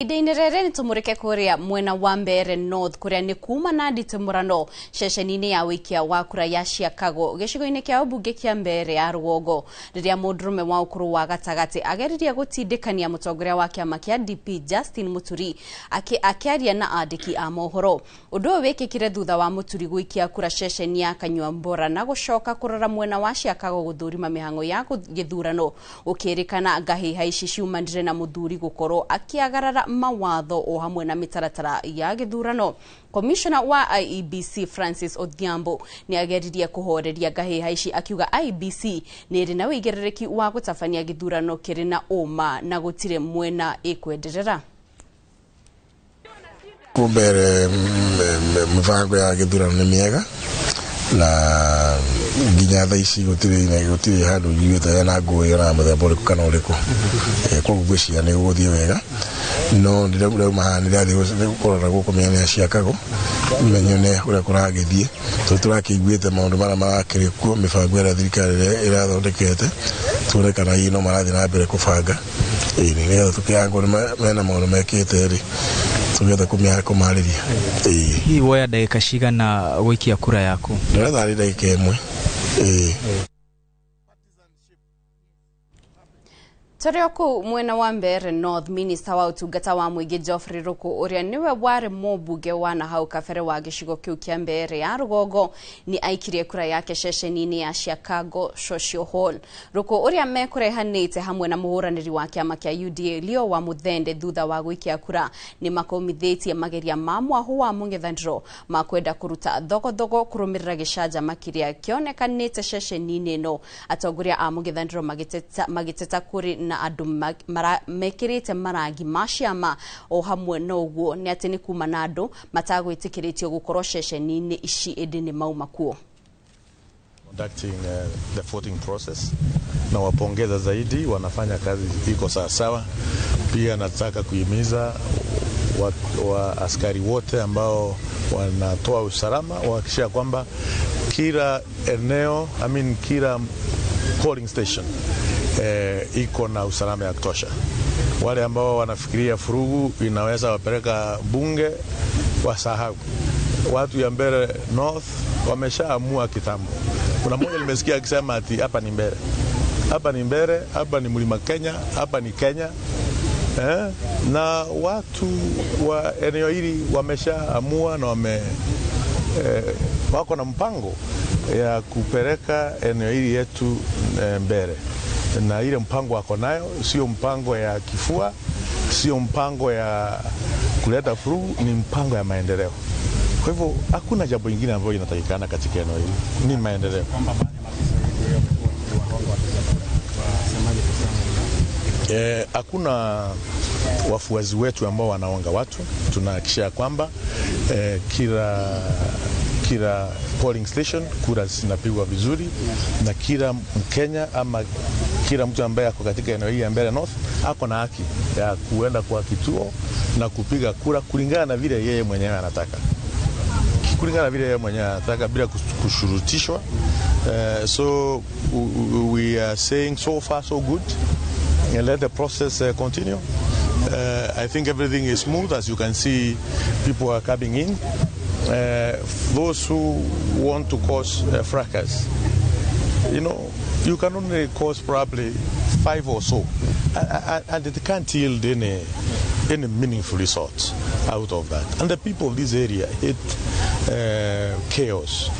Ideinirere nitumurike kuria mwena wa Mbeere North kuria ni kuma na nditimurano ceceni-ini ya wikia wa kura ya Chicago gicigo-ini kia ubunge kia Mbeere ya Rugongo riria mundurume wa ukuru wa gatagati ageririe gutindikania mutongoria wa kiama kia DP Justin Muturi akiaria na andiki a mohoro. Undu wikikire thutha wa Muturi guikia kura ceceni ya Kanyuambora na gucoka kurora mwena wa Chicago guthurima mihango ya githurano ukirikana ngahiha ici ciumanire na muthuri gukorwo akiagarara mawatho o hamwe na mitaratara ya githurano. Commissioner wa IEBC Francis Odhiambo ni ageririe kuhoreria ngahiha ici akiuga IEBC ni iri na wigerereki wa gutabania githurano kiri na uma na gutire mwena ikwenderera. Kumbere mvango ya githurano ni miega na nginya tha ici gutire handu yuta na ngui na muthemba uriku kana uriku kwa gwiciria ni guthie wega no ndireu mahani rathi gukorora guku mianya Chicago menyone uria kuragithie turakiguite maundu mara marakirikuo mibango ya thirikari irathondekete ture kana ino marathi na mbere kubanga ni tukiango mena maundu mekite ri tugetha kumariria hii woya dakika cigana gwikia kura yaku ndatha ri dakika imwe Torioku mwena wa Mbeere North Minister wa utungata wa muingi Geoffrey Ruku uria niwe wari mubunge wa nahau kabere wa gicigo kiu kia Mbeere ya Rugongo ni aikirie kura yake ceceni-ini ya Chicago Social Hall. Ruku uria mekurehanite hamwe na muhuraniri wa kiama kia UDA Leo wa Muthende thutha wa gwikia kura ni makomithitie mageria ma mwahu wa mung'ethaniro makwenda kuruta thogo kurumirira gicanja makiria kionekanite ceceni-ini no atongoria a mung'ethaniro magiteta kuri na andu mekirite marangi maciama o hamwe na uguo ni ati ni kuma na andu matagwitikiritio gukorwo ceceni-ini ici indi ni mauma kuo. Conducting the voting process na wapongeza zaidi, wanafanya kazi iko sawa. Pia nataka kuhimiza wa askari wote ambao wanatoa usalama wahakikisha kwamba kila eneo kila polling station iko na usalama ya kutosha. Wale ambao wanafikiria furugu inaweza wapeleka bunge wasahau. Watu ya Mbeere North wameshaamua kitambo. Kuna mmoja nimesikia akisema ati hapa ni Mbeere. Hapa ni Mbeere, hapa ni Mlima Kenya, hapa ni Kenya. Na watu wa eneo hili wameshaamua na wako na mpango ya kupeleka eneo hili yetu Mbeere. Na ile mpango wako nayo sio mpango ya kifua, sio mpango ya kuleta furugu, ni mpango ya maendeleo. Kwa hivyo hakuna jambo lingine ambalo linatakikana katika eneo hili, ni maendeleo. Hakuna wafuazi wetu ambao wanaonga watu. Tunahakikisha kwamba kila polling station kura zinapigwa vizuri na kila Mkenya ama kila mtu ambaye ako katika eneo hili ya Mbeere North ako na haki ya kuenda kwa kituo na kupiga kura kulingana na vile yeye mwenyewe anataka. Bila kushurutishwa. So we are saying so far so good. And let the process continue. I think everything is smooth. As you can see, people are coming in. Those who want to cause fracas, you can only cause probably 5 or so, and it can't yield any meaningful result out of that. And the people of this area hate chaos.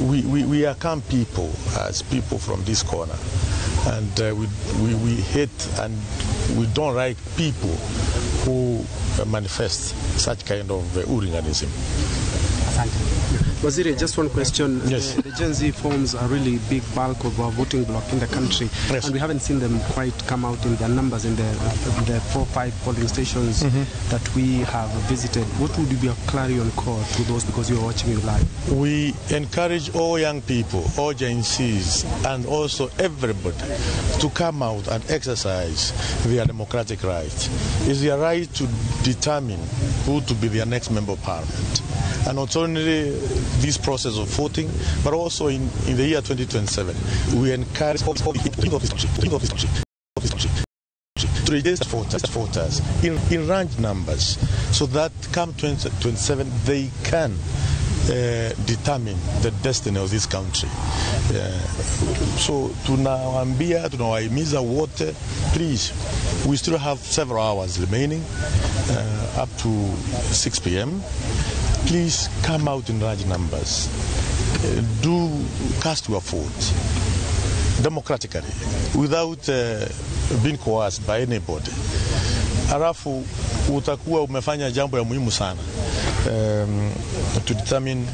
We are calm people as people from this corner, and we hate and we don't like people who manifest such kind of hooliganism. Waziri, just one question. Yes. The Gen Z forms a really big bulk of our voting bloc in the country, yes. And we haven't seen them quite come out in their numbers in the 4-5 polling stations that we have visited. What would be a clarion call to those, because you are watching it live? We encourage all young people, all Gen Zs, and also everybody to come out and exercise their democratic right. It's their right to determine who to be their next member of parliament. And not only this process of voting, but also in the year 2027, we encourage to register voters in range numbers, so that come 2027 they can determine the destiny of this country. So tunawahimiza wote, please, we still have several hours remaining up to 6 p.m. Please come out in large numbers. Do cast your vote democratically without being coerced by anybody. Alafu utakuwa umefanya jambo ya muhimu sana to determine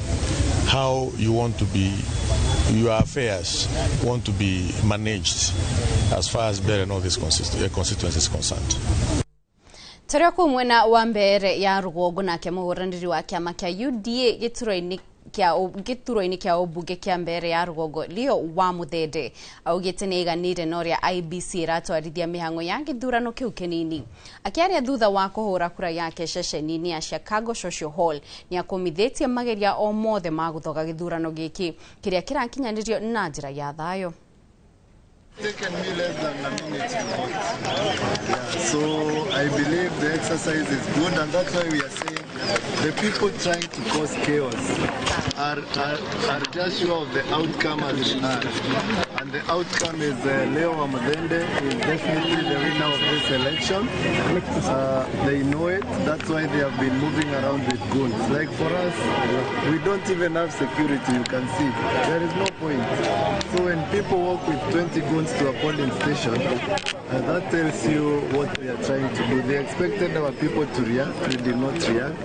how you want to be, your affairs want to be managed as far as Mbeere and all this constituency is concerned. Taria kwa mwena wa Mbeere ya Rugogo na kia muhuraniri wa kiama kia UDA gituroini kia obunge kia Mbeere ya Rugogo Leo wa Muthende augite ni iganire noria IBC ratwarithia mihango ya githurano kiu kinini. Akiaria thutha wa kuhura kura yake ceceni-ini ya Chicago Social Hall ni akomithitie mageria o mothe ma guthoga githurano giki kiria kirakinyanirio na njira ya thayo. Taken me less than a minute to vote. Yeah, so I believe the exercise is good, and that's why we are saying the people trying to cause chaos are just sure of the outcome as it are. And the outcome is Leo wa Muthende is definitely the winner of this election. They know it, that's why they have been moving around with guns. Like for us, we don't even have security, you can see. There is no point. So when people walk with 20 guns to a polling station, that tells you what we are trying to do. They expected our people to react, we did not react.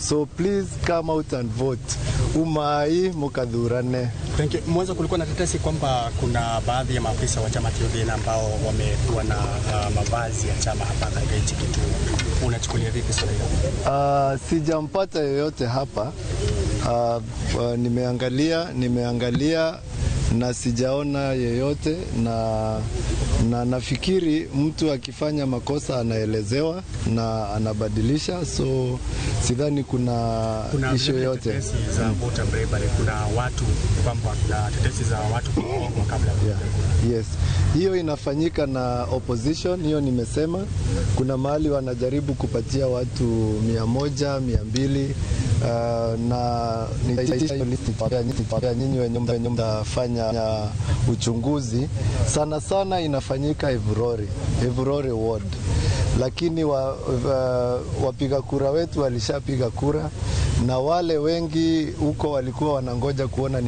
So please come out and vote. Umai mukadhurane. Thank you. Mwanzo kulikuwa na tetesi kwamba kuna baadhi ya maafisa wa chama cha UDA ambao wamekuwa na mavazi ya chama hapa katika hichi kitu. Unachukulia vipi swala hilo? Sijampata yoyote hapa. Nimeangalia na sijaona yeyote, na nafikiri mtu akifanya makosa anaelezewa na anabadilisha, so sidhani kuna issue yoyote. Tetesi za voter bribery, kuna watu kwamba kuna tetesi za watu kuongwa kabla ya Yes, hiyo inafanyika na opposition, hiyo nimesema. Kuna mahali wanajaribu kupatia watu 100, 200 na nyinyi wenye mtafanya uchunguzi. Sana inafanyika Evurori ward, lakini wapiga kura wetu walishapiga kura, na wale wengi huko walikuwa wanangoja kuona